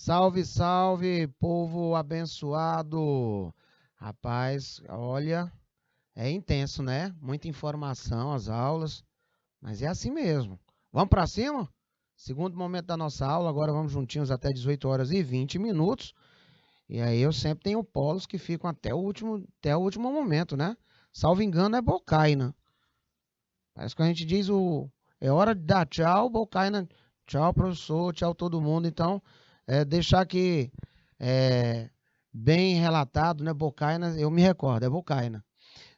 Salve, salve, povo abençoado. Rapaz, olha, é intenso, né? Muita informação, as aulas, mas é assim mesmo. Vamos para cima? Segundo momento da nossa aula, agora vamos juntinhos até 18 horas e 20 minutos. E aí eu sempre tenho polos que ficam até o último momento, né? Salvo engano, é Bocaina. Parece que a gente diz é hora de dar tchau, Bocaina. Tchau, professor, tchau todo mundo. Então, deixar aqui é, bem relatado, né? Bocaina, eu me recordo, é Bocaina.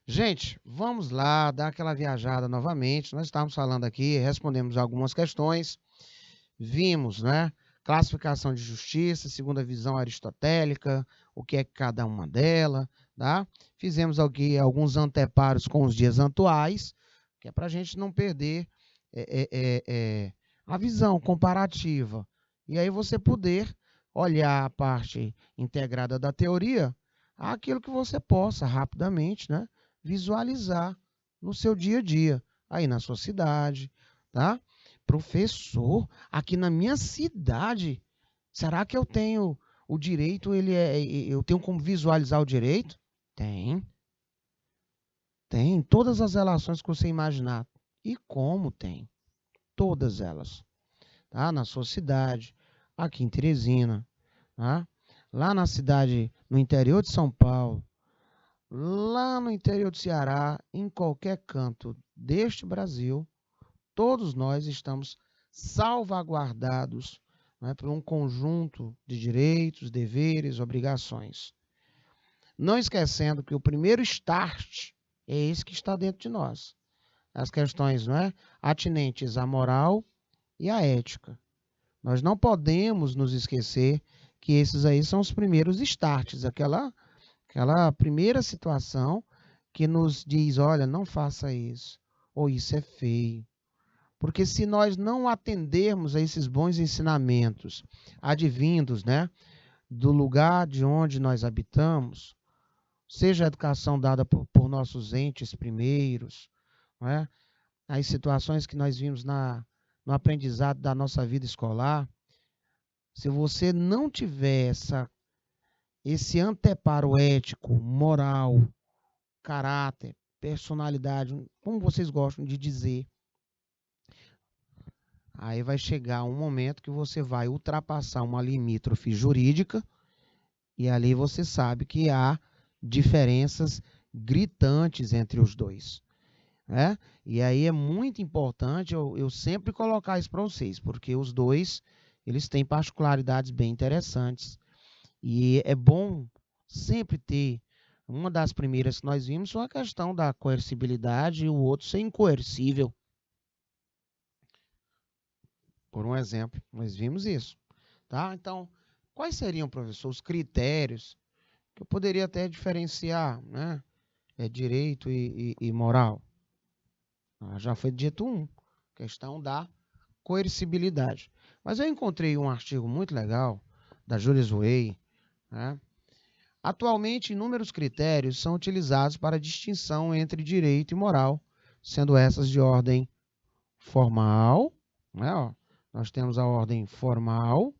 Gente, vamos lá, dar aquela viajada novamente. Nós estávamos falando aqui, respondemos algumas questões, vimos, né? Classificação de justiça, segundo a visão aristotélica, o que é cada uma delas, tá? Fizemos aqui alguns anteparos com os dias atuais, que é para a gente não perder é, é, é, a visão comparativa. E aí você poder olhar a parte integrada da teoria, aquilo que você possa rapidamente, né, visualizar no seu dia a dia, aí na sua cidade, tá? Professor, aqui na minha cidade, será que eu tenho o direito, eu tenho como visualizar o direito? Tem. Tem todas as relações que você imaginar. E como tem? Todas elas. Tá? Na sua cidade, aqui em Teresina, tá? Lá na cidade, no interior de São Paulo, lá no interior do Ceará, em qualquer canto deste Brasil, todos nós estamos salvaguardados, né, por um conjunto de direitos, deveres, obrigações. Não esquecendo que o primeiro start é esse que está dentro de nós. As questões, não é, atinentes à moral e à ética. Nós não podemos nos esquecer que esses aí são os primeiros starts, aquela primeira situação que nos diz, olha, não faça isso, ou isso é feio. Porque se nós não atendermos a esses bons ensinamentos advindos, né, do lugar de onde nós habitamos, seja a educação dada por nossos entes primeiros, né, as situações que nós vimos no aprendizado da nossa vida escolar, se você não tiver esse anteparo ético, moral, caráter, personalidade, como vocês gostam de dizer, aí vai chegar um momento que você vai ultrapassar uma limítrofe jurídica e ali você sabe que há diferenças gritantes entre os dois, né? E aí é muito importante eu sempre colocar isso para vocês, porque os dois eles têm particularidades bem interessantes e é bom sempre ter. Uma das primeiras que nós vimos foi a questão da coercibilidade e o outro ser incoercível. Por um exemplo, nós vimos isso, tá? Então, quais seriam, professor, os critérios que eu poderia até diferenciar, né? Direito e moral? Já foi dito questão da coercibilidade. Mas eu encontrei um artigo muito legal da Julius Way, né? Atualmente, inúmeros critérios são utilizados para a distinção entre direito e moral, sendo essas de ordem formal, né? Ó, nós temos a ordem formal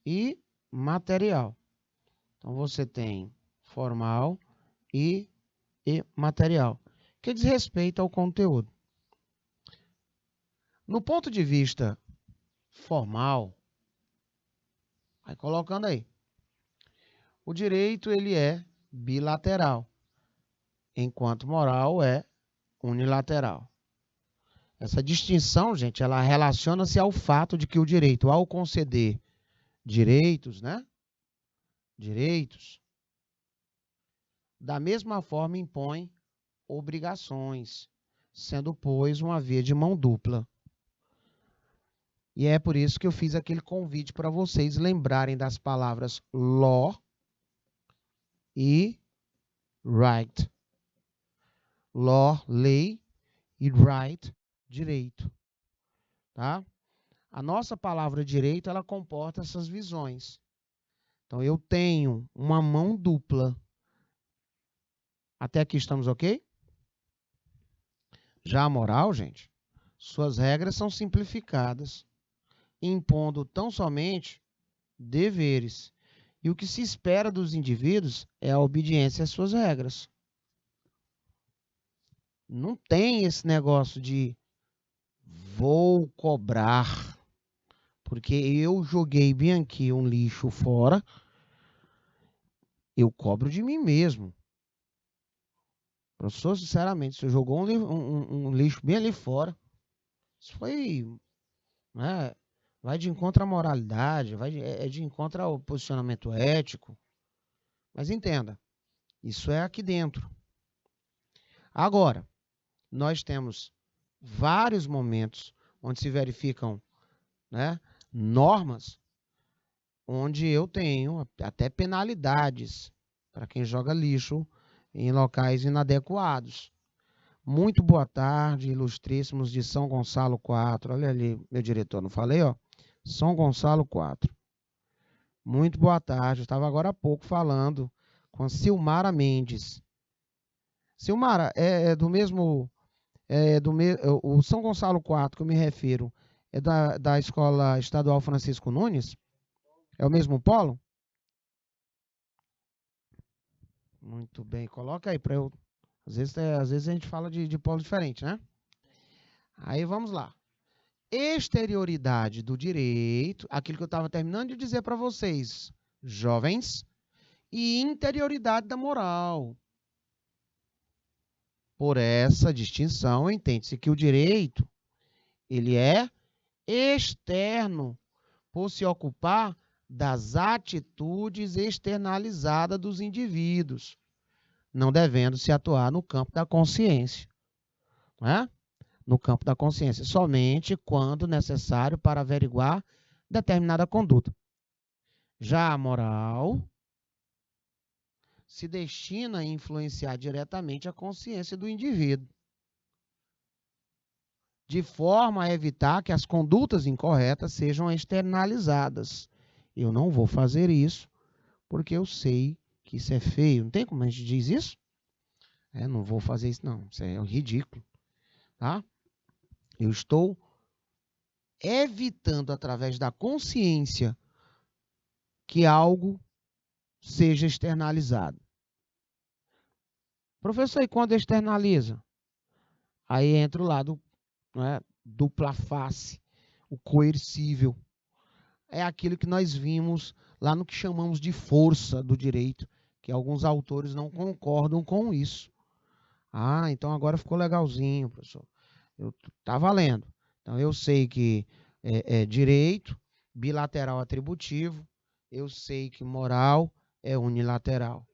e material. Então, você tem formal e material, que diz respeito ao conteúdo. No ponto de vista formal, vai colocando aí, o direito ele é bilateral, enquanto moral é unilateral. Essa distinção, gente, ela relaciona-se ao fato de que o direito, ao conceder direitos, né? Direitos, da mesma forma impõe obrigações, sendo, pois, uma via de mão dupla. E é por isso que eu fiz aquele convite para vocês lembrarem das palavras law e right. Law, lei, e right, direito. Tá? A nossa palavra direito, ela comporta essas visões. Então, eu tenho uma mão dupla. Até aqui estamos ok? Já a moral, gente, Suas regras são simplificadas, impondo tão somente deveres. E o que se espera dos indivíduos é a obediência às suas regras. Não tem esse negócio de vou cobrar, porque eu joguei bem aqui um lixo fora, eu cobro de mim mesmo. Professor, sinceramente, você jogou um lixo bem ali fora, isso foi, né, vai de encontro à moralidade, é de encontro ao posicionamento ético. Mas entenda, isso é aqui dentro. Agora, nós temos vários momentos onde se verificam, né, normas, onde eu tenho até penalidades para quem joga lixo em locais inadequados. Muito boa tarde, ilustríssimos de São Gonçalo 4. Olha ali, meu diretor, não falei, ó? São Gonçalo 4. Muito boa tarde. Eu estava agora há pouco falando com a Silmara Mendes. Silmara, o São Gonçalo 4 que eu me refiro é da Escola Estadual Francisco Nunes? É o mesmo polo? Muito bem, coloca aí para eu. Às vezes a gente fala de polo diferente, né? Aí vamos lá. Exterioridade do direito, aquilo que eu estava terminando de dizer para vocês, jovens, e interioridade da moral. Por essa distinção, entende-se que o direito, ele é externo, por se ocupar das atitudes externalizadas dos indivíduos, não devendo se atuar no campo da consciência, não é? No campo da consciência, somente quando necessário para averiguar determinada conduta. Já a moral se destina a influenciar diretamente a consciência do indivíduo, de forma a evitar que as condutas incorretas sejam externalizadas. Eu não vou fazer isso porque eu sei que isso é feio. Não tem como a gente diz isso? Não vou fazer isso não, isso é ridículo. Tá? Eu estou evitando através da consciência que algo seja externalizado. Professor, e quando externaliza? Aí entra o lado, né, dupla face, o coercível. É aquilo que nós vimos lá no que chamamos de força do direito, que alguns autores não concordam com isso. Ah, então agora ficou legalzinho, professor. Tá valendo. Então eu sei que é direito, bilateral atributivo, eu sei que moral é unilateral.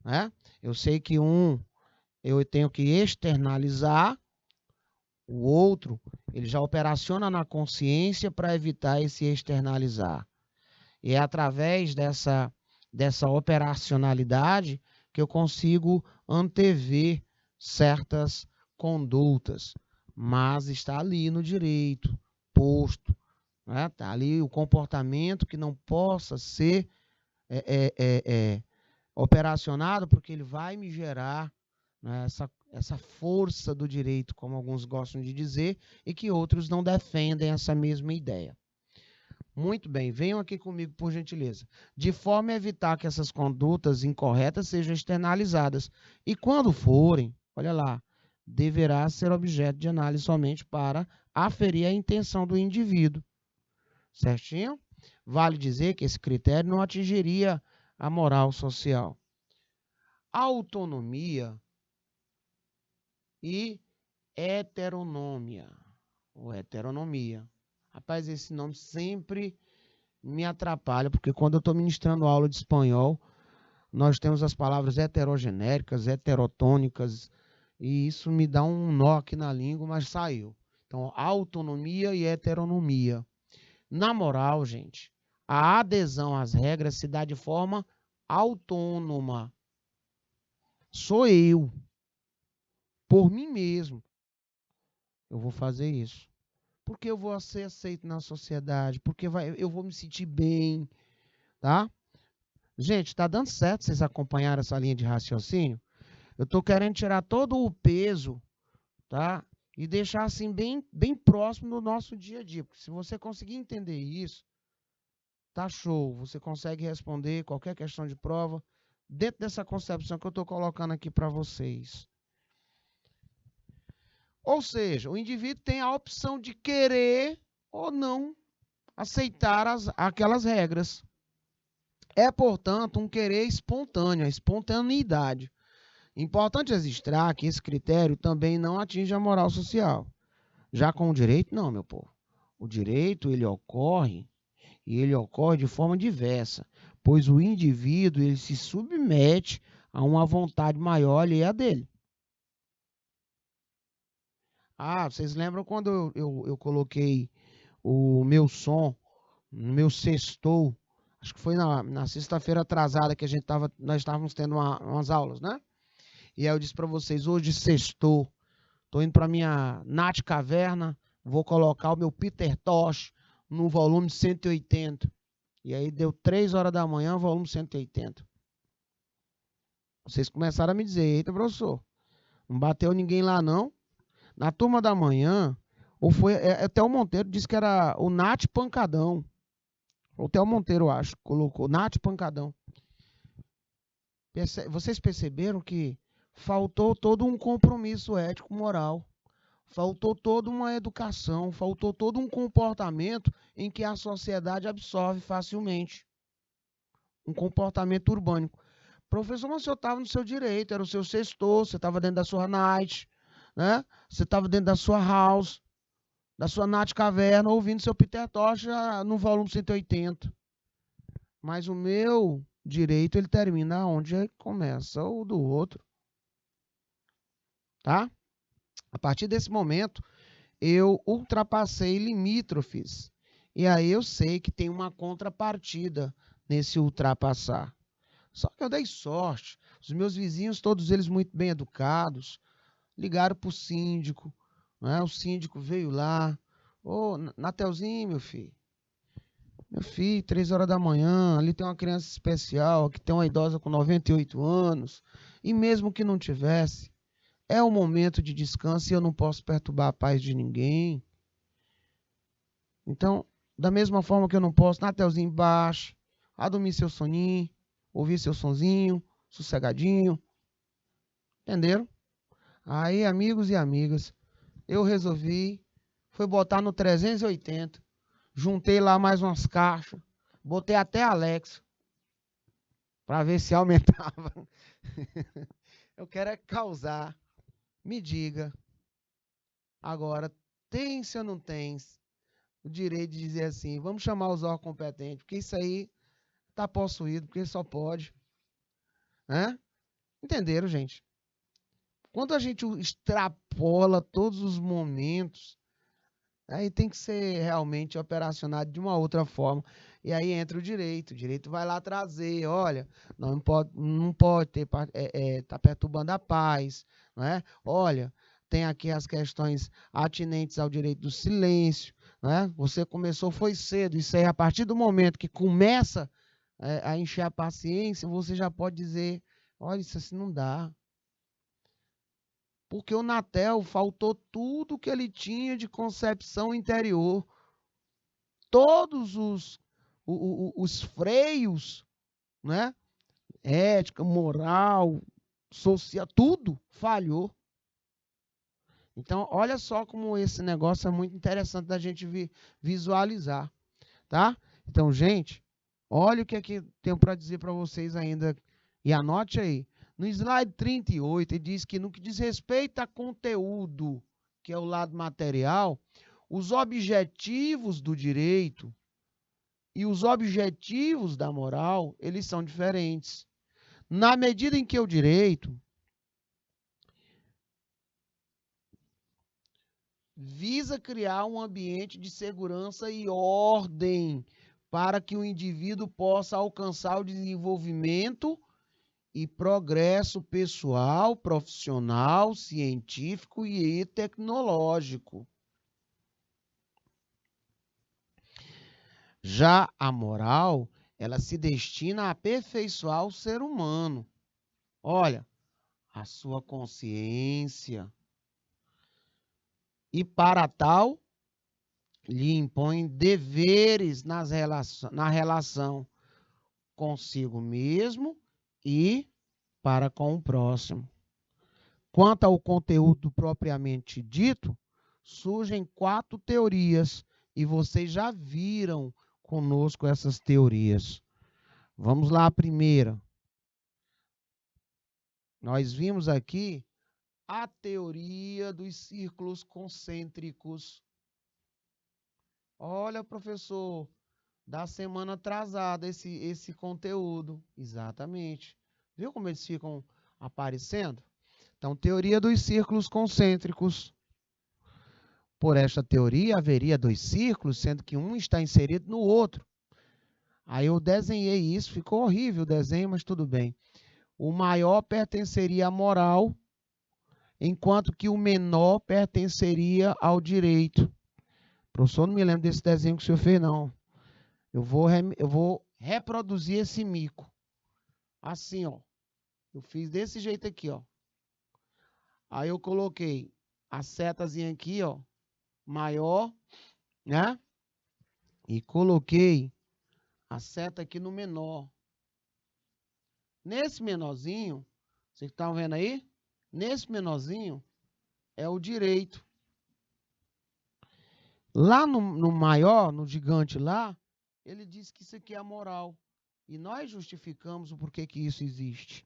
Né? Eu sei que eu tenho que externalizar, o outro ele já operaciona na consciência para evitar esse externalizar. E é através dessa operacionalidade que eu consigo antever certas condutas, mas está ali no direito, posto. Né? Está ali o comportamento que não possa ser operacionado, porque ele vai me gerar, né, essa força do direito, como alguns gostam de dizer, e que outros não defendem essa mesma ideia. Muito bem, venham aqui comigo, por gentileza. De forma a evitar que essas condutas incorretas sejam externalizadas. E quando forem, olha lá, deverá ser objeto de análise somente para aferir a intenção do indivíduo. Certinho? Vale dizer que esse critério não atingiria a moral social. Autonomia e heteronomia. Ou heteronomia. Rapaz, esse nome sempre me atrapalha, porque quando eu estou ministrando aula de espanhol, nós temos as palavras heterogenéricas, heterotônicas, e isso me dá um nó aqui na língua, mas saiu. Então, autonomia e heteronomia. Na moral, gente, a adesão às regras se dá de forma autônoma. Sou eu, por mim mesmo, eu vou fazer isso. Porque eu vou ser aceito na sociedade, porque eu vou me sentir bem, tá? Gente, está dando certo vocês acompanharem essa linha de raciocínio? Eu estou querendo tirar todo o peso, tá? e deixar assim bem próximo do nosso dia a dia. Porque se você conseguir entender isso, tá show. Você consegue responder qualquer questão de prova dentro dessa concepção que eu estou colocando aqui para vocês. Ou seja, o indivíduo tem a opção de querer ou não aceitar aquelas regras. É, portanto, um querer espontâneo, a espontaneidade. Importante registrar que esse critério também não atinge a moral social. Já com o direito, não, meu povo. O direito, ele ocorre de forma diversa, pois o indivíduo ele se submete a uma vontade maior alheia dele. Ah, vocês lembram quando eu coloquei o meu som no meu sextou? Acho que foi na sexta-feira atrasada que nós estávamos tendo umas aulas, né? E aí eu disse para vocês, hoje sextou, estou indo para minha Nath Caverna, vou colocar o meu Peter Tosh no volume 180. E aí deu 3 horas da manhã, volume 180. Vocês começaram a me dizer, eita, professor, não bateu ninguém lá não? Na turma da manhã, ou foi, até o Monteiro disse que era o Nath Pancadão. O Theo Monteiro, eu acho, colocou Nath Pancadão. Vocês perceberam que faltou todo um compromisso ético-moral, faltou toda uma educação, faltou todo um comportamento em que a sociedade absorve facilmente. Um comportamento urbânico. Professor, mas o senhor estava no seu direito, era o seu sextor, você estava dentro da sua night, né? Você estava dentro da sua house, da sua Nath Caverna, ouvindo seu Peter Tosh no volume 180. Mas o meu direito, ele termina onde começa o do outro. Tá? A partir desse momento, eu ultrapassei limítrofes. E aí eu sei que tem uma contrapartida nesse ultrapassar. Só que eu dei sorte. Os meus vizinhos, todos eles muito bem educados, ligaram para o síndico. Né? O síndico veio lá. Ô, Nateuzinho, meu filho. Meu filho, 3 horas da manhã, ali tem uma criança especial, aqui tem uma idosa com 98 anos. E mesmo que não tivesse, é um momento de descanso e eu não posso perturbar a paz de ninguém. Então, da mesma forma que eu não posso, Nateuzinho, embaixo, a dormir seu soninho, ouvir seu sonzinho, sossegadinho. Entenderam? Aí, amigos e amigas, eu resolvi, foi botar no 380, juntei lá mais umas caixas, botei até Alexa, para ver se aumentava. Eu quero é causar. Me diga, agora, tem-se ou não tem-se o direito de dizer assim, vamos chamar os órgãos competentes, porque isso aí está possuído, porque só pode. Né? Entenderam, gente? Quando a gente extrapola todos os momentos, aí tem que ser realmente operacionado de uma outra forma. E aí entra o direito. O direito vai lá trazer, olha, não pode ter, tá perturbando a paz, não é? Olha, tem aqui as questões atinentes ao direito do silêncio, né? Você começou, foi cedo, isso aí a partir do momento que começa a encher a paciência, você já pode dizer, olha, isso assim não dá. Porque o Natel faltou tudo que ele tinha de concepção interior. Todos os freios, né? Ética, moral, social, tudo falhou. Então, olha só como esse negócio é muito interessante da gente visualizar, tá? Então, gente, olha o que é que tenho para dizer para vocês ainda. E anote aí. No slide 38, ele diz que no que diz respeito a conteúdo, que é o lado material, os objetivos do direito e os objetivos da moral, eles são diferentes. Na medida em que o direito visa criar um ambiente de segurança e ordem para que o indivíduo possa alcançar o desenvolvimento e progresso pessoal, profissional, científico e tecnológico. Já a moral, ela se destina a aperfeiçoar o ser humano. Olha, a sua consciência, e para tal lhe impõe deveres na relação consigo mesmo e para com o próximo. Quanto ao conteúdo propriamente dito, surgem 4 teorias e vocês já viram conosco essas teorias. Vamos lá a primeira. Nós vimos aqui a teoria dos círculos concêntricos. Olha, professor, da semana atrasada esse conteúdo. Exatamente. Viu como eles ficam aparecendo? Então, teoria dos círculos concêntricos. Por esta teoria, haveria 2 círculos, sendo que um está inserido no outro. Aí eu desenhei isso, ficou horrível o desenho, mas tudo bem. O maior pertenceria à moral, enquanto que o menor pertenceria ao direito. Professor, não me lembro desse desenho que o senhor fez, não. Eu vou reproduzir esse mico. Assim, ó. Eu fiz desse jeito aqui, ó. Aí eu coloquei a setazinha aqui, ó, maior, né? E coloquei a seta aqui no menor. Nesse menorzinho, vocês estão vendo aí? Nesse menorzinho é o direito. Lá no maior, no gigante lá, ele diz que isso aqui é a moral. E nós justificamos o porquê que isso existe.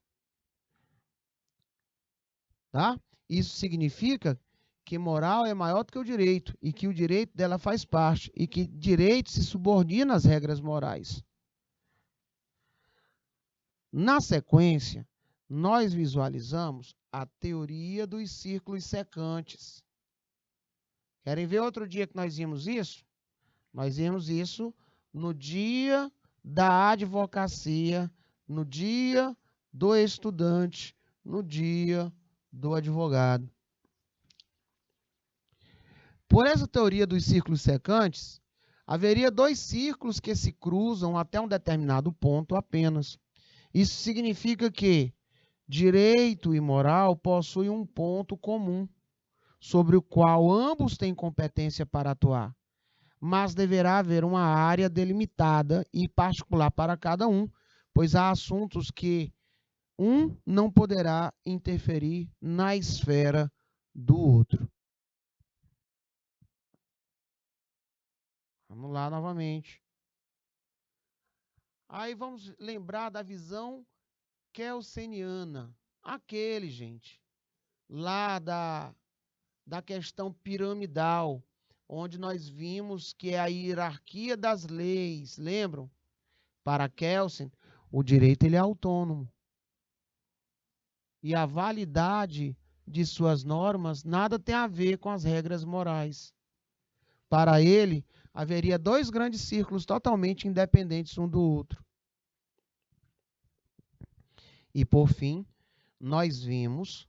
Tá? Isso significa que moral é maior do que o direito e que o direito dela faz parte e que direito se subordina às regras morais. Na sequência, nós visualizamos a teoria dos círculos secantes. Querem ver outro dia que nós vimos isso? Nós vimos isso no dia da advocacia, no dia do estudante, no dia do advogado. Por essa teoria dos círculos secantes, haveria 2 círculos que se cruzam até um determinado ponto apenas. Isso significa que direito e moral possuem um ponto comum, sobre o qual ambos têm competência para atuar, mas deverá haver uma área delimitada e particular para cada um, pois há assuntos que um não poderá interferir na esfera do outro. Vamos lá novamente. Aí vamos lembrar da visão kelseniana. Aquele, gente, lá da questão piramidal, onde nós vimos que é a hierarquia das leis, lembram? Para Kelsen, o direito ele é autônomo. E a validade de suas normas nada tem a ver com as regras morais. Para ele, haveria 2 grandes círculos totalmente independentes um do outro. E, por fim, nós vimos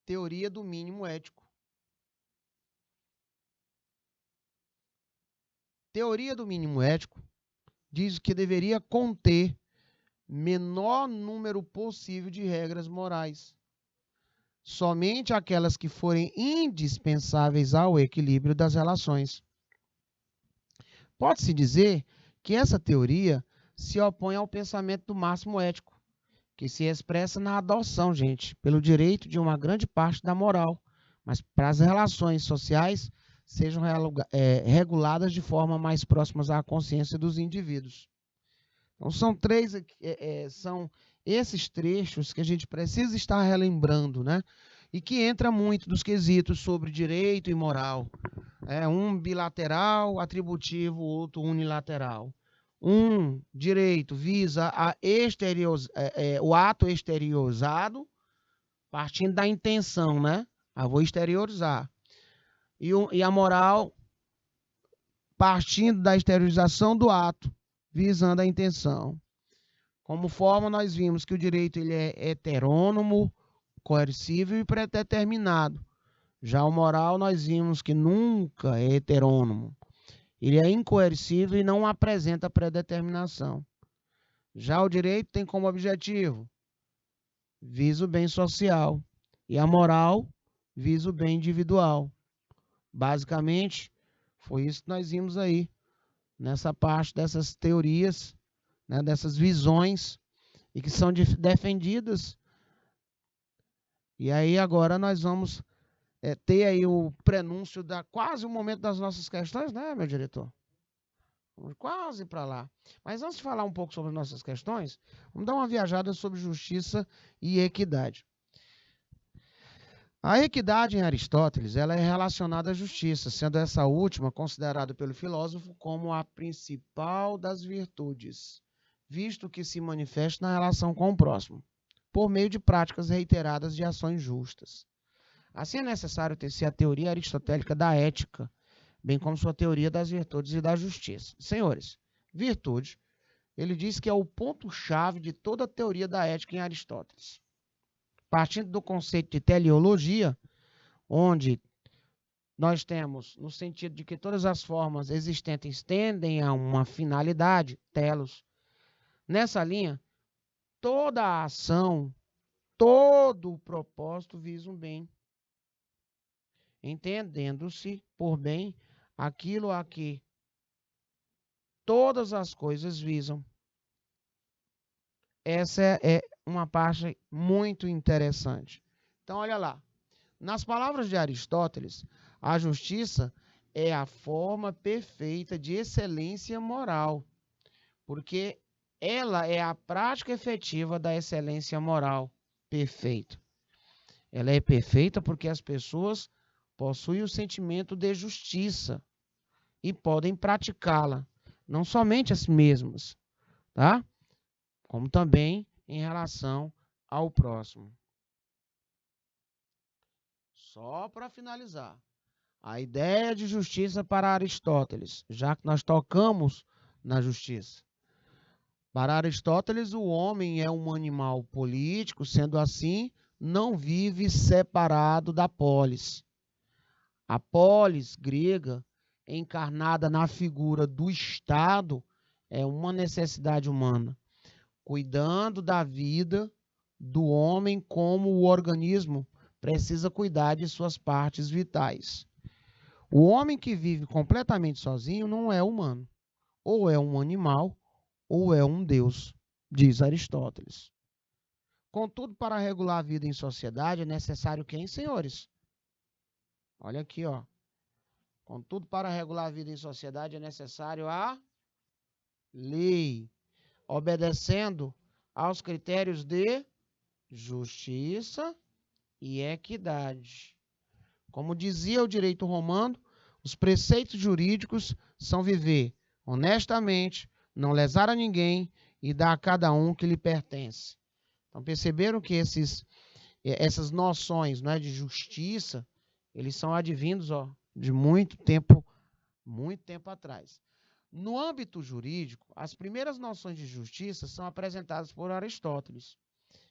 teoria do mínimo ético. Teoria do mínimo ético diz que deveria conter menor número possível de regras morais. Somente aquelas que forem indispensáveis ao equilíbrio das relações. Pode-se dizer que essa teoria se opõe ao pensamento do máximo ético, que se expressa na adoção, gente, pelo direito de uma grande parte da moral, mas para as relações sociais sejam reguladas de forma mais próximas à consciência dos indivíduos. Então, são esses trechos que a gente precisa estar relembrando, né? E que entra muito dos quesitos sobre direito e moral. Um bilateral, atributivo, outro unilateral. Um direito visa o ato exteriorizado, partindo da intenção, né? Vou exteriorizar. E a moral, partindo da exteriorização do ato, visando a intenção. Como forma, nós vimos que o direito ele é heterônomo, coercível e predeterminado. Já o moral, nós vimos que nunca é heterônomo. Ele é incoercível e não apresenta predeterminação. Já o direito tem como objetivo visa o bem social. E a moral visa o bem individual. Basicamente, foi isso que nós vimos aí, nessa parte dessas teorias, né, dessas visões, e que são defendidas. E aí agora nós vamos ter aí o prenúncio, quase o momento das nossas questões, né, meu diretor? Vamos quase para lá. Mas antes de falar um pouco sobre nossas questões, vamos dar uma viajada sobre justiça e equidade. A equidade em Aristóteles, ela é relacionada à justiça, sendo essa última considerada pelo filósofo como a principal das virtudes, visto que se manifesta na relação com o próximo, por meio de práticas reiteradas de ações justas. Assim é necessário ter-se a teoria aristotélica da ética, bem como sua teoria das virtudes e da justiça. Senhores, virtude, ele diz que é o ponto-chave de toda a teoria da ética em Aristóteles. Partindo do conceito de teleologia, onde nós temos, no sentido de que todas as formas existentes tendem a uma finalidade, telos. Nessa linha, toda a ação, todo o propósito visa um bem, entendendo-se por bem aquilo a que todas as coisas visam. Essa é uma parte muito interessante. Então, olha lá. Nas palavras de Aristóteles, a justiça é a forma perfeita de excelência moral, porque ela é a prática efetiva da excelência moral perfeita. Ela é perfeita porque as pessoas possuem o sentimento de justiça e podem praticá-la, não somente as mesmas, tá? Como também em relação ao próximo. Só para finalizar, a ideia de justiça para Aristóteles, já que nós tocamos na justiça. Para Aristóteles, o homem é um animal político, sendo assim, não vive separado da polis. A polis grega, encarnada na figura do Estado, é uma necessidade humana, cuidando da vida do homem como o organismo precisa cuidar de suas partes vitais. O homem que vive completamente sozinho não é humano. Ou é um animal, ou é um deus, diz Aristóteles. Contudo, para regular a vida em sociedade é necessário quem, senhores? Olha aqui, ó. Contudo, para regular a vida em sociedade é necessário a lei, obedecendo aos critérios de justiça e equidade. Como dizia o direito romano, os preceitos jurídicos são viver honestamente, não lesar a ninguém e dar a cada um que lhe pertence. Então perceberam que essas noções, né, de justiça, eles são advindos, ó, de muito tempo atrás. No âmbito jurídico, as primeiras noções de justiça são apresentadas por Aristóteles.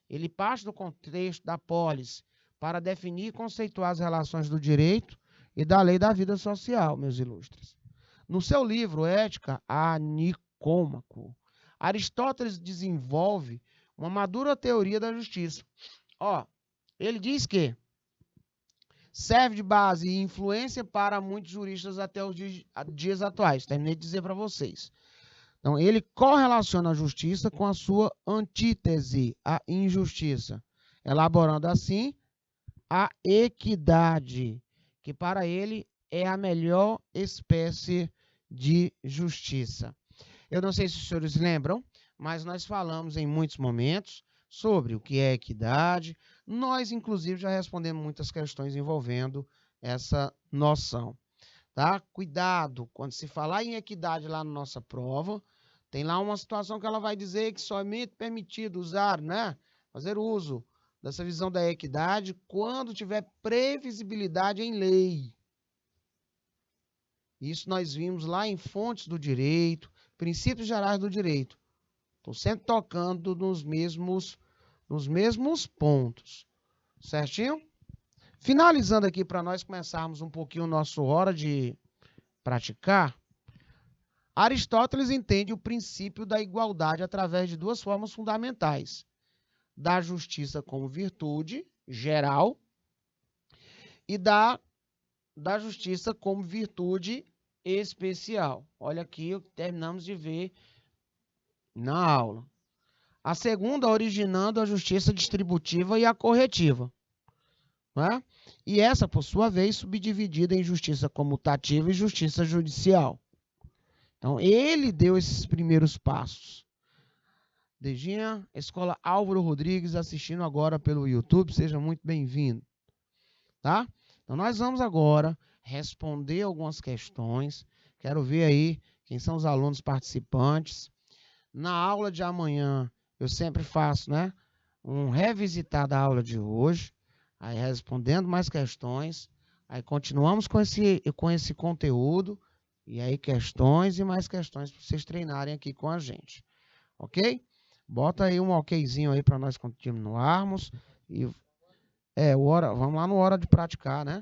Ele parte do contexto da polis para definir e conceituar as relações do direito e da lei da vida social, meus ilustres. No seu livro Ética a Nicômaco, Aristóteles desenvolve uma madura teoria da justiça. Ó, ele diz que serve de base e influência para muitos juristas até os dias atuais. Terminei de dizer para vocês. Então, ele correlaciona a justiça com a sua antítese, a injustiça, elaborando assim a equidade, que para ele é a melhor espécie de justiça. Eu não sei se os senhores lembram, mas nós falamos em muitos momentos sobre o que é equidade. Nós, inclusive, já respondemos muitas questões envolvendo essa noção. Tá? Cuidado, quando se falar em equidade lá na nossa prova, tem lá uma situação que ela vai dizer que somente é permitido usar, né? Fazer uso dessa visão da equidade quando tiver previsibilidade em lei. Isso nós vimos lá em Fontes do Direito, Princípios Gerais do Direito. Estou sempre tocando nos mesmos pontos. Certinho? Finalizando aqui para nós começarmos um pouquinho o nosso hora de praticar, Aristóteles entende o princípio da igualdade através de duas formas fundamentais: da justiça como virtude geral e da justiça como virtude especial. Olha aqui o que terminamos de ver na aula. A segunda, originando a justiça distributiva e a corretiva. Né? E essa, por sua vez, subdividida em justiça comutativa e justiça judicial. Então, ele deu esses primeiros passos. Dejinha, Escola Álvaro Rodrigues, assistindo agora pelo YouTube, seja muito bem-vindo. Tá? Então, nós vamos agora responder algumas questões. Quero ver aí quem são os alunos participantes. Na aula de amanhã, eu sempre faço, né, um revisitar da aula de hoje, aí respondendo mais questões, aí continuamos com esse conteúdo, e aí questões e mais questões para vocês treinarem aqui com a gente, ok? Bota aí um okzinho aí para nós continuarmos, e vamos lá no hora de praticar, né?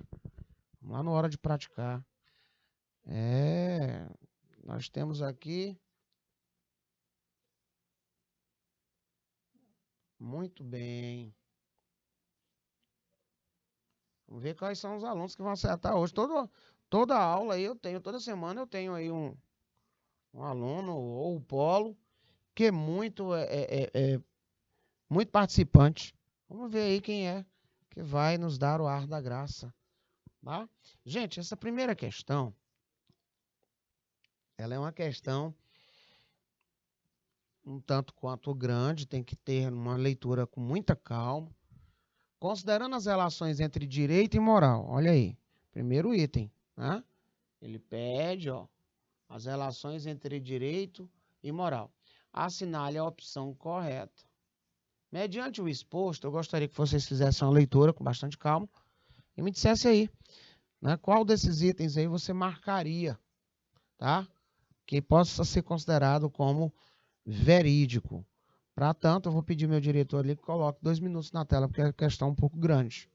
Vamos lá no hora de praticar. Nós temos aqui... Muito bem. Vamos ver quais são os alunos que vão acertar hoje. Toda aula aí eu tenho, toda semana eu tenho aí um aluno ou o polo que é muito participante. Vamos ver aí quem é que vai nos dar o ar da graça. Tá? Gente, essa primeira questão, ela é uma questão um tanto quanto grande, tem que ter uma leitura com muita calma. Considerando as relações entre direito e moral, olha aí, primeiro item, né? Ele pede, as relações entre direito e moral. Assinale a opção correta. Mediante o exposto, eu gostaria que vocês fizessem uma leitura com bastante calma e me dissesse aí, né, qual desses itens aí você marcaria, tá? Que possa ser considerado como verídico. Para tanto, eu vou pedir meu diretor ali que coloque 2 minutos na tela, porque a questão é um pouco grande.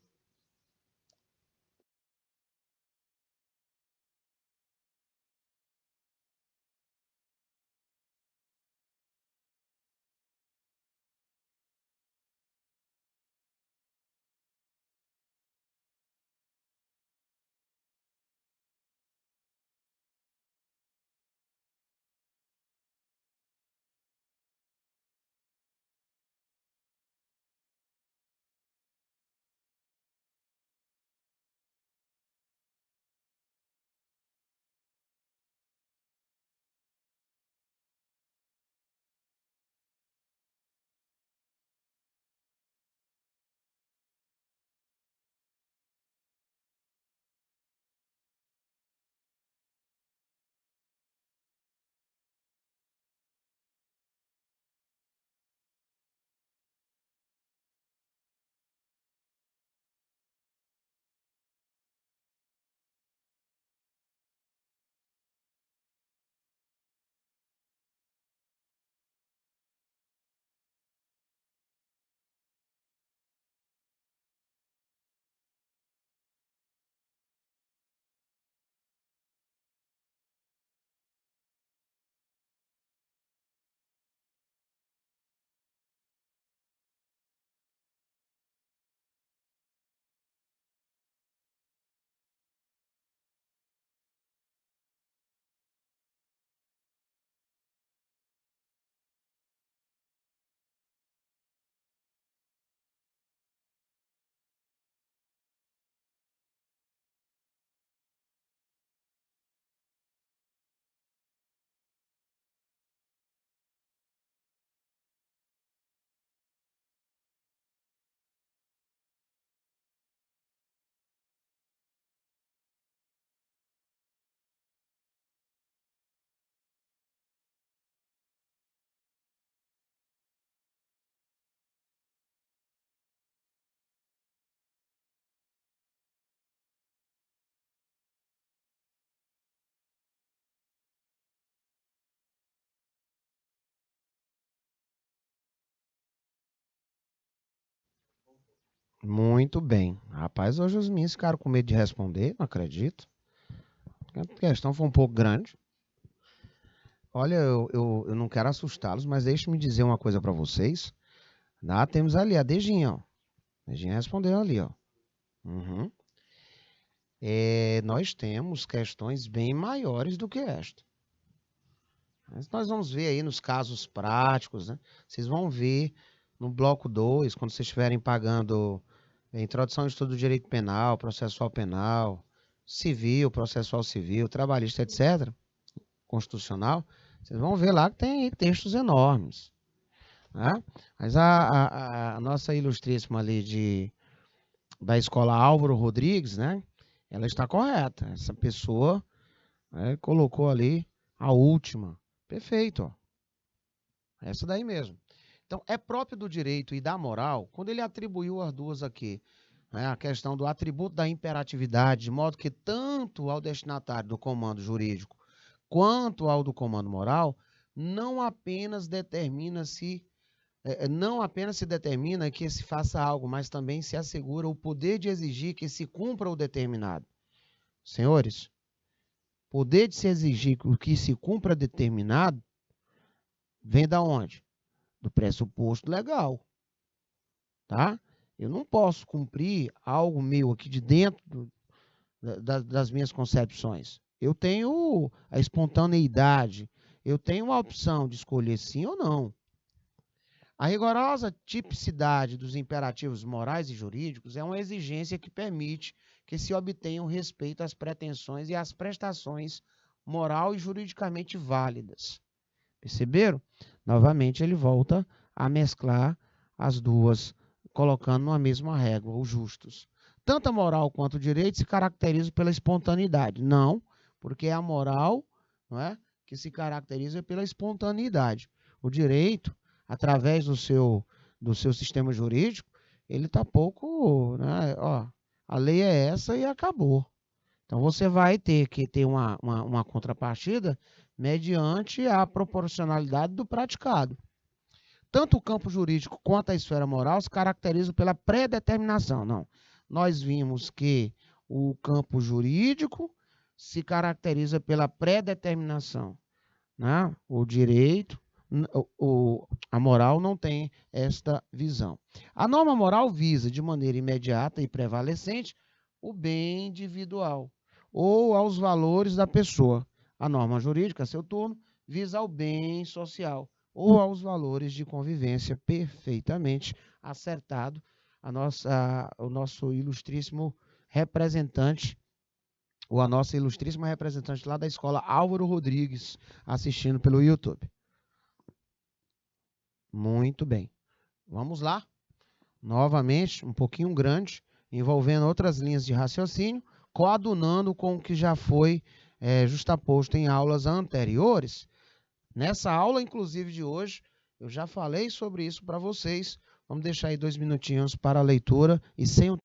Muito bem. Rapaz, hoje os meninos ficaram com medo de responder, não acredito. A questão foi um pouco grande. Olha, eu não quero assustá-los, mas deixe-me dizer uma coisa para vocês. Temos ali a Dejinha, ó. Dejinha respondeu ali, ó. Uhum. Nós temos questões bem maiores do que esta. Mas nós vamos ver aí nos casos práticos, né? Vocês vão ver no bloco 2, quando vocês estiverem pagando introdução ao estudo do direito penal, processual penal, civil, processual civil, trabalhista, etc., constitucional, vocês vão ver lá que tem textos enormes, né? Mas a nossa ilustríssima ali da escola Álvaro Rodrigues, né? Ela está correta. Essa pessoa, né, colocou ali a última. Perfeito, ó. Essa daí mesmo. Então, é próprio do direito e da moral, quando ele atribuiu as duas aqui, né, a questão do atributo da imperatividade, de modo que tanto ao destinatário do comando jurídico quanto ao do comando moral, não apenas determina-se, não apenas se determina que se faça algo, mas também se assegura o poder de exigir que se cumpra o determinado. Senhores, poder de se exigir que se cumpra determinado vem da onde? Do pressuposto legal, tá? Eu não posso cumprir algo meu aqui de dentro das minhas concepções. Eu tenho a espontaneidade, eu tenho a opção de escolher sim ou não. A rigorosa tipicidade dos imperativos morais e jurídicos é uma exigência que permite que se obtenham respeito às pretensões e às prestações moral e juridicamente válidas. Perceberam? Novamente ele volta a mesclar as duas, colocando numa mesma régua, os justos. Tanto a moral quanto o direito se caracterizam pela espontaneidade. Não, porque é a moral, não é, que se caracteriza pela espontaneidade. O direito, através do seu sistema jurídico, ele está pouco, né, ó, a lei é essa e acabou. Então, você vai ter que ter uma contrapartida mediante a proporcionalidade do praticado. Tanto o campo jurídico quanto a esfera moral se caracterizam pela predeterminação. Não, nós vimos que o campo jurídico se caracteriza pela predeterminação, né? O direito, a moral não tem esta visão. A norma moral visa, de maneira imediata e prevalecente, o bem individual ou aos valores da pessoa. A norma jurídica, a seu turno, visa ao bem social ou aos valores de convivência. Perfeitamente acertado o nosso ilustríssimo representante, ou a nossa ilustríssima representante lá da escola Álvaro Rodrigues, assistindo pelo YouTube. Muito bem. Vamos lá. Novamente, um pouquinho grande, envolvendo outras linhas de raciocínio, coadunando com o que já foi justaposto em aulas anteriores. Nessa aula, inclusive, de hoje, eu já falei sobre isso para vocês. Vamos deixar aí 2 minutinhos para a leitura e sem o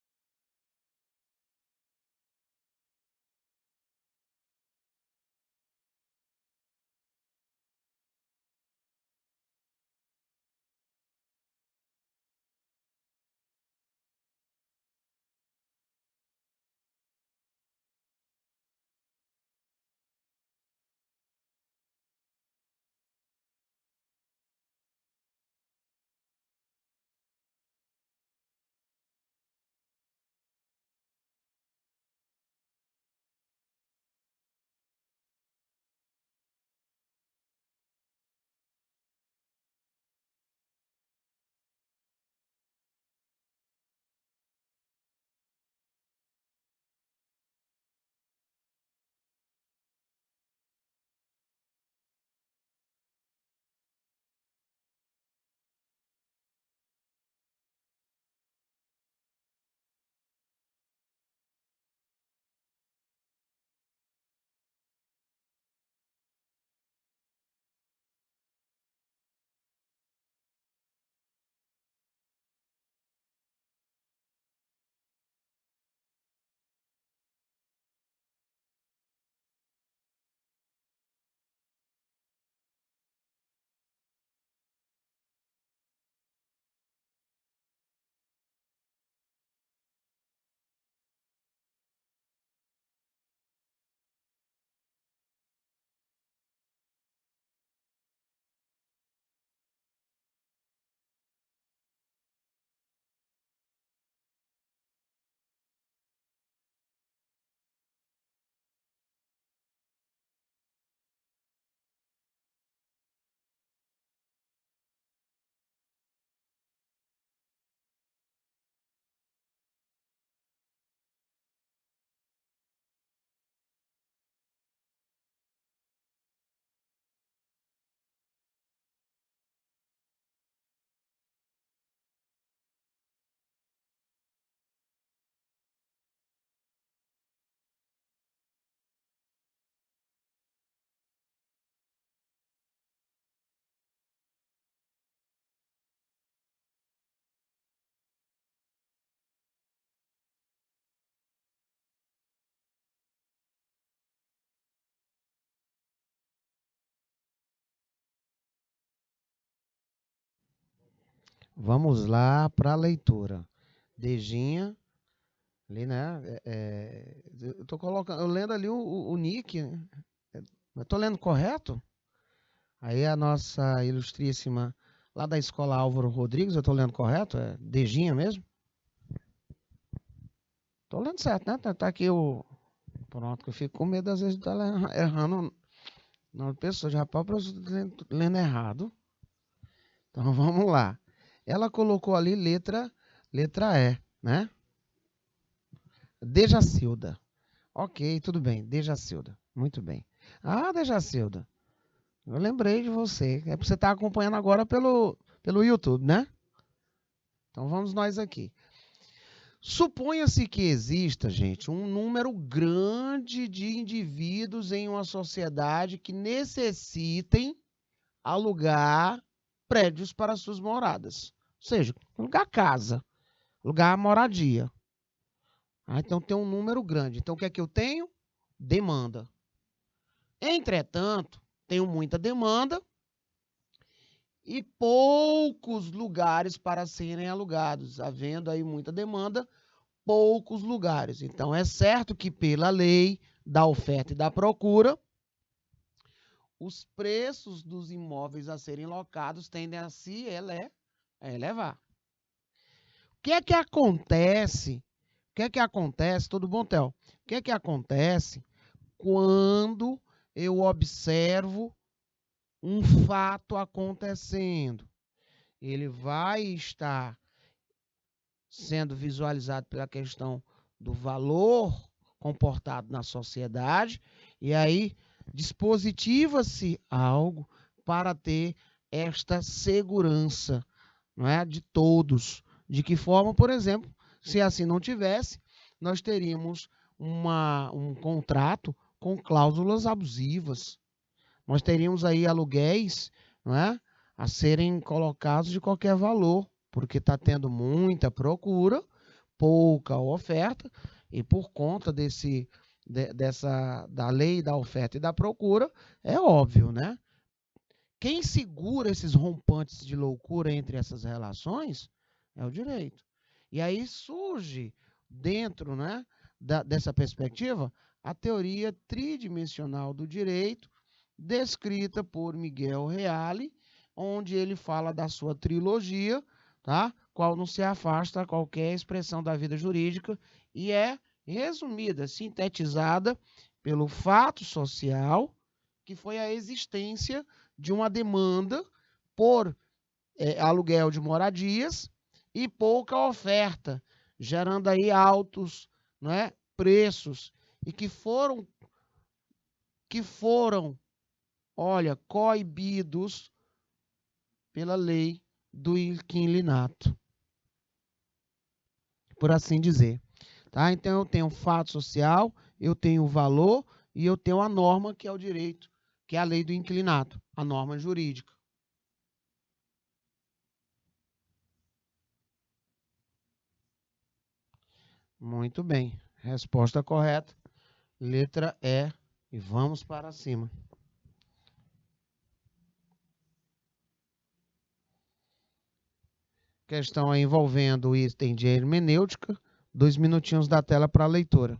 Vamos lá para a leitura. Dejinha, ali, né? Eu tô colocando, eu lendo ali o nick, né? Eu tô lendo correto? Aí a nossa ilustríssima, lá da escola Álvaro Rodrigues, eu tô lendo correto? É Dejinha mesmo? Tô lendo certo, né? Tá aqui o. Pronto, que eu fico com medo às vezes de estar errando na pessoa. Já para lendo errado. Então vamos lá. Ela colocou ali letra E, né? Dejacilda. Ok, tudo bem. Dejacilda. Muito bem. Ah, Dejacilda. Eu lembrei de você. É porque você está acompanhando agora pelo YouTube, né? Então vamos nós aqui. Suponha-se que exista, gente, um número grande de indivíduos em uma sociedade que necessitem alugar prédios para suas moradas. Ou seja, alugar casa, alugar moradia. Então tem um número grande. Então o que é que eu tenho? Demanda. Entretanto, tenho muita demanda e poucos lugares para serem alugados. Havendo aí muita demanda, poucos lugares. Então é certo que pela lei da oferta e da procura, os preços dos imóveis a serem locados tendem a se elevar. O que é que acontece? O que é que acontece? Tudo bom, Theo? O que é que acontece quando eu observo um fato acontecendo? Ele vai estar sendo visualizado pela questão do valor comportado na sociedade, e aí dispositiva-se algo para ter esta segurança, não é, de todos. De que forma, por exemplo, se assim não tivesse, nós teríamos um contrato com cláusulas abusivas. Nós teríamos aí aluguéis, não é, a serem colocados de qualquer valor, porque está tendo muita procura, pouca oferta, e por conta da lei da oferta e da procura, é óbvio, né? Quem segura esses rompantes de loucura entre essas relações é o direito. E aí surge, dentro, né, dessa perspectiva, a teoria tridimensional do direito, descrita por Miguel Reale, onde ele fala da sua trilogia, tá? Qual não se afasta a qualquer expressão da vida jurídica e é resumida, sintetizada pelo fato social, que foi a existência de uma demanda por aluguel de moradias e pouca oferta, gerando aí altos, não é, preços e que foram, olha, coibidos pela lei do inquilinato, por assim dizer. Tá? Então eu tenho o fato social, eu tenho o valor e eu tenho a norma, que é o direito, que é a lei do inquilinato, a norma jurídica. Muito bem. Resposta correta. Letra E. E vamos para cima. Questão aí envolvendo o item de hermenêutica. 2 minutinhos da tela para a leitura.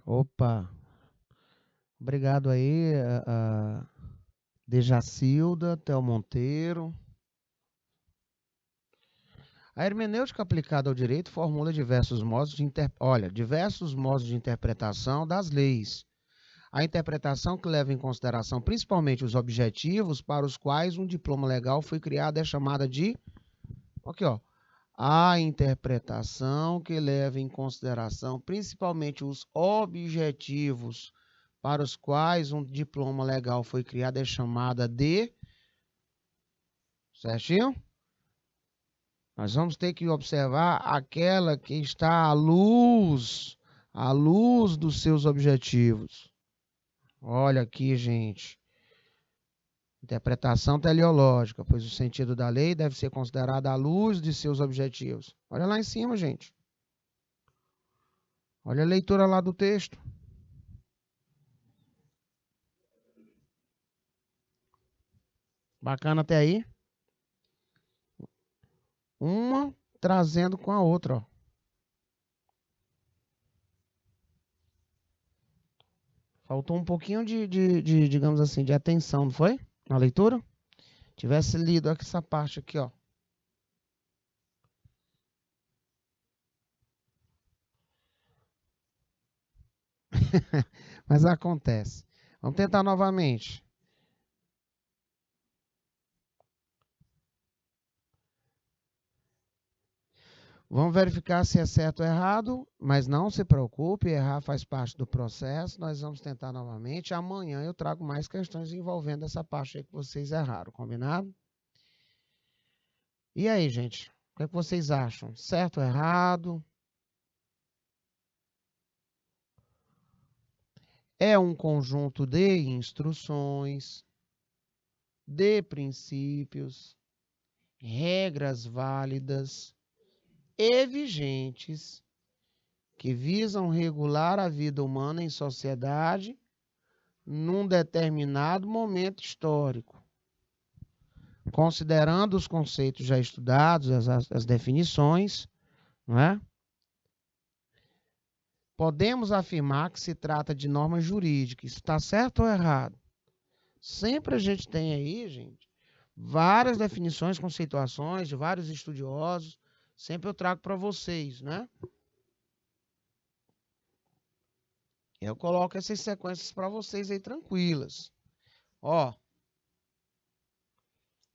Opa, obrigado aí, Dejacilda, Theo Monteiro. A hermenêutica aplicada ao direito formula diversos modos de interpretação das leis. A interpretação que leva em consideração principalmente os objetivos para os quais um diploma legal foi criado é chamada de... Aqui, ó. A interpretação que leva em consideração principalmente os objetivos para os quais um diploma legal foi criado é chamada de... Certinho? Nós vamos ter que observar aquela que está à luz dos seus objetivos. Olha aqui, gente. Interpretação teleológica, pois o sentido da lei deve ser considerado à luz de seus objetivos. Olha lá em cima, gente. Olha a leitura lá do texto. Bacana até aí? Uma trazendo com a outra, ó. Faltou um pouquinho digamos assim, de atenção, não foi? Na leitura? Tivesse lido essa parte aqui, ó. Mas acontece. Vamos tentar novamente. Vamos verificar se é certo ou errado, mas não se preocupe, errar faz parte do processo. Nós vamos tentar novamente. Amanhã eu trago mais questões envolvendo essa parte aí que vocês erraram, combinado? E aí, gente? O que é que vocês acham? Certo ou errado? É um conjunto de instruções, de princípios, regras válidas e vigentes que visam regular a vida humana em sociedade num determinado momento histórico, considerando os conceitos já estudados, as definições, não é? Podemos afirmar que se trata de norma jurídica. Isso está certo ou errado? Sempre a gente tem aí, gente, várias definições, conceituações de vários estudiosos. Sempre eu trago para vocês, né? Eu coloco essas sequências para vocês aí tranquilas. Ó,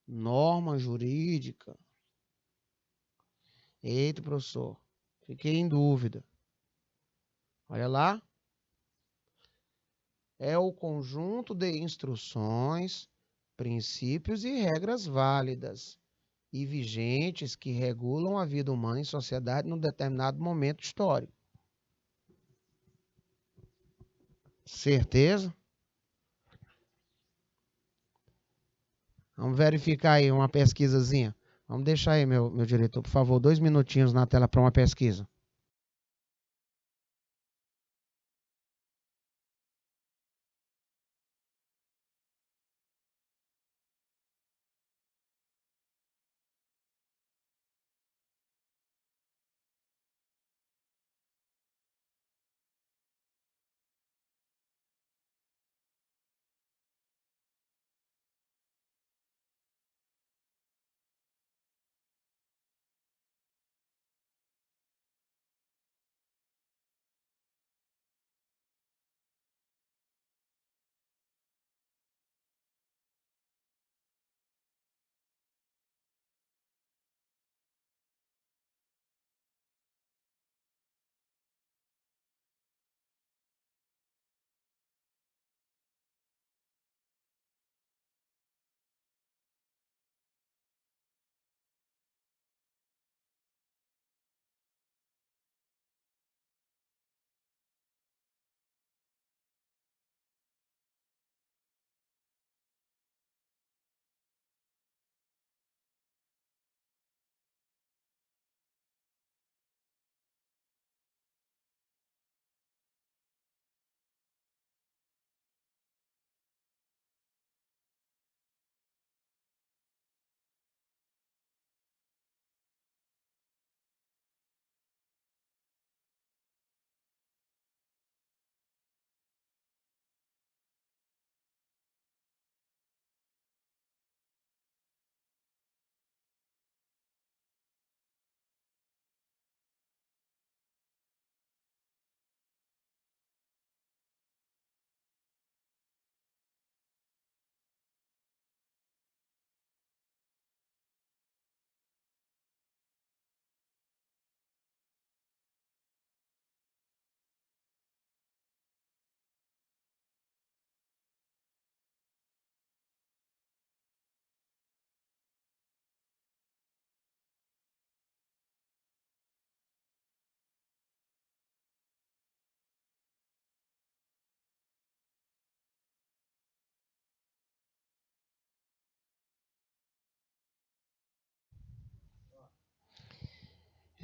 norma jurídica. Eita, professor, fiquei em dúvida. Olha lá. É o conjunto de instruções, princípios e regras válidas e vigentes que regulam a vida humana em sociedade num determinado momento histórico. Certeza? Vamos verificar aí uma pesquisazinha. Vamos deixar aí, meu diretor, por favor, 2 minutinhos na tela para uma pesquisa.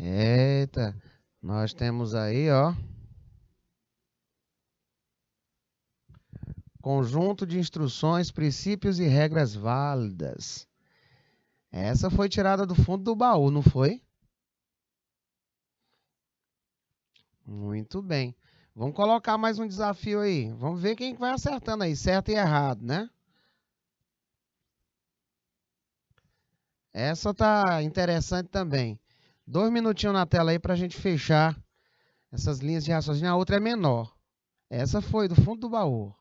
Eita, nós temos aí, ó, conjunto de instruções, princípios e regras válidas. Essa foi tirada do fundo do baú, não foi? Muito bem. Vamos colocar mais um desafio aí. Vamos ver quem vai acertando aí, certo e errado, né? Essa tá interessante também. 2 minutinhos na tela aí para a gente fechar essas linhas de raciocínio. A outra é menor. Essa foi do fundo do baú.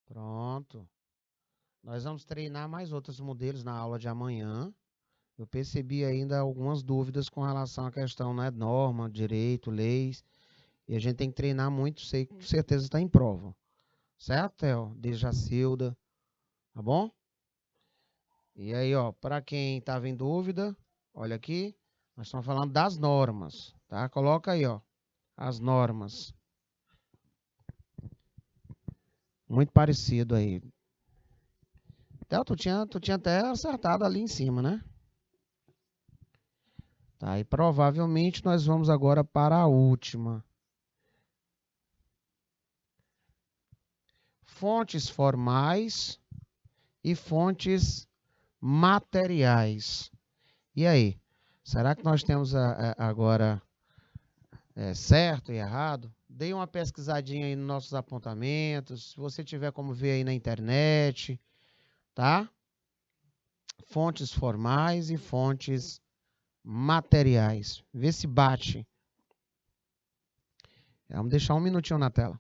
Pronto. Nós vamos treinar mais outros modelos na aula de amanhã. Eu percebi ainda algumas dúvidas com relação à questão, né, norma, direito, leis. E a gente tem que treinar muito, sei que com certeza está em prova. Certo, Theo? Dejacilda, tá bom? E aí, ó, para quem estava em dúvida, olha aqui, nós estamos falando das normas, tá? Coloca aí, ó, as normas. Muito parecido aí. Theo, tu tinha até acertado ali em cima, né? Tá, e provavelmente nós vamos agora para a última. Fontes formais e fontes materiais. E aí? Será que nós temos agora certo e errado? Dê uma pesquisadinha aí nos nossos apontamentos. Se você tiver como ver aí na internet, tá? Fontes formais e fontes materiais. Vê se bate. Vamos deixar 1 minutinho na tela.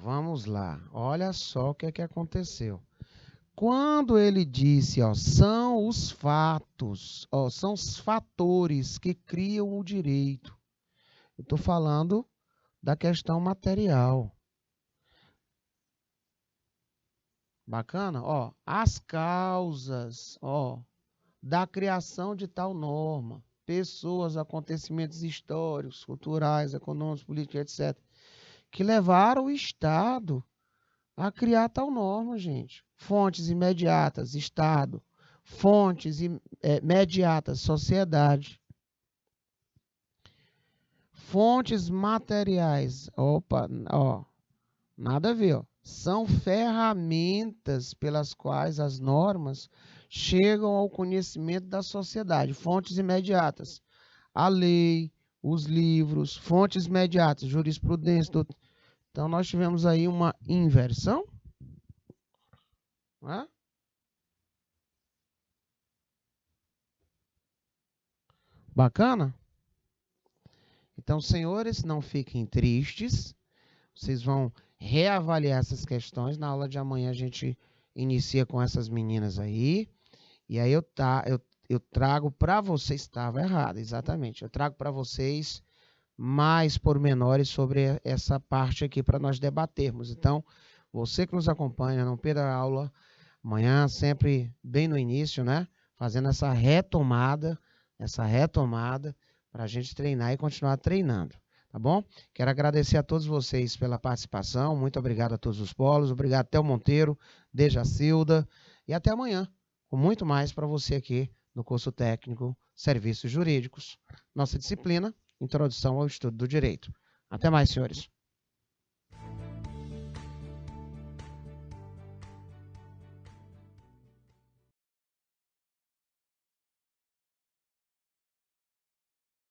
Vamos lá. Olha só o que é que aconteceu. Quando ele disse, ó, são os fatos, ó, são os fatores que criam o direito. Eu estou falando da questão material. Bacana? Ó, as causas, ó, da criação de tal norma, pessoas, acontecimentos históricos, culturais, econômicos, políticos, etc., que levaram o Estado a criar tal norma, gente. Fontes imediatas, Estado. Fontes imediatas, sociedade. Fontes materiais, opa, ó, nada a ver, ó. São ferramentas pelas quais as normas chegam ao conhecimento da sociedade. Fontes imediatas, a lei, os livros, fontes imediatas, jurisprudência. Então, nós tivemos aí uma inversão. Né? Bacana? Então, senhores, não fiquem tristes. Vocês vão reavaliar essas questões. Na aula de amanhã a gente inicia com essas meninas aí. E aí eu trago para vocês, estava errado, exatamente. Eu trago para vocês mais pormenores sobre essa parte aqui para nós debatermos. Então, você que nos acompanha, não perca a aula. Amanhã, sempre bem no início, né? Fazendo essa retomada para a gente treinar e continuar treinando, tá bom? Quero agradecer a todos vocês pela participação, muito obrigado a todos os polos, obrigado Théo Monteiro, Dejacilda, e até amanhã, com muito mais para você aqui no curso técnico Serviços Jurídicos, nossa disciplina, Introdução ao Estudo do Direito. Até mais, senhores.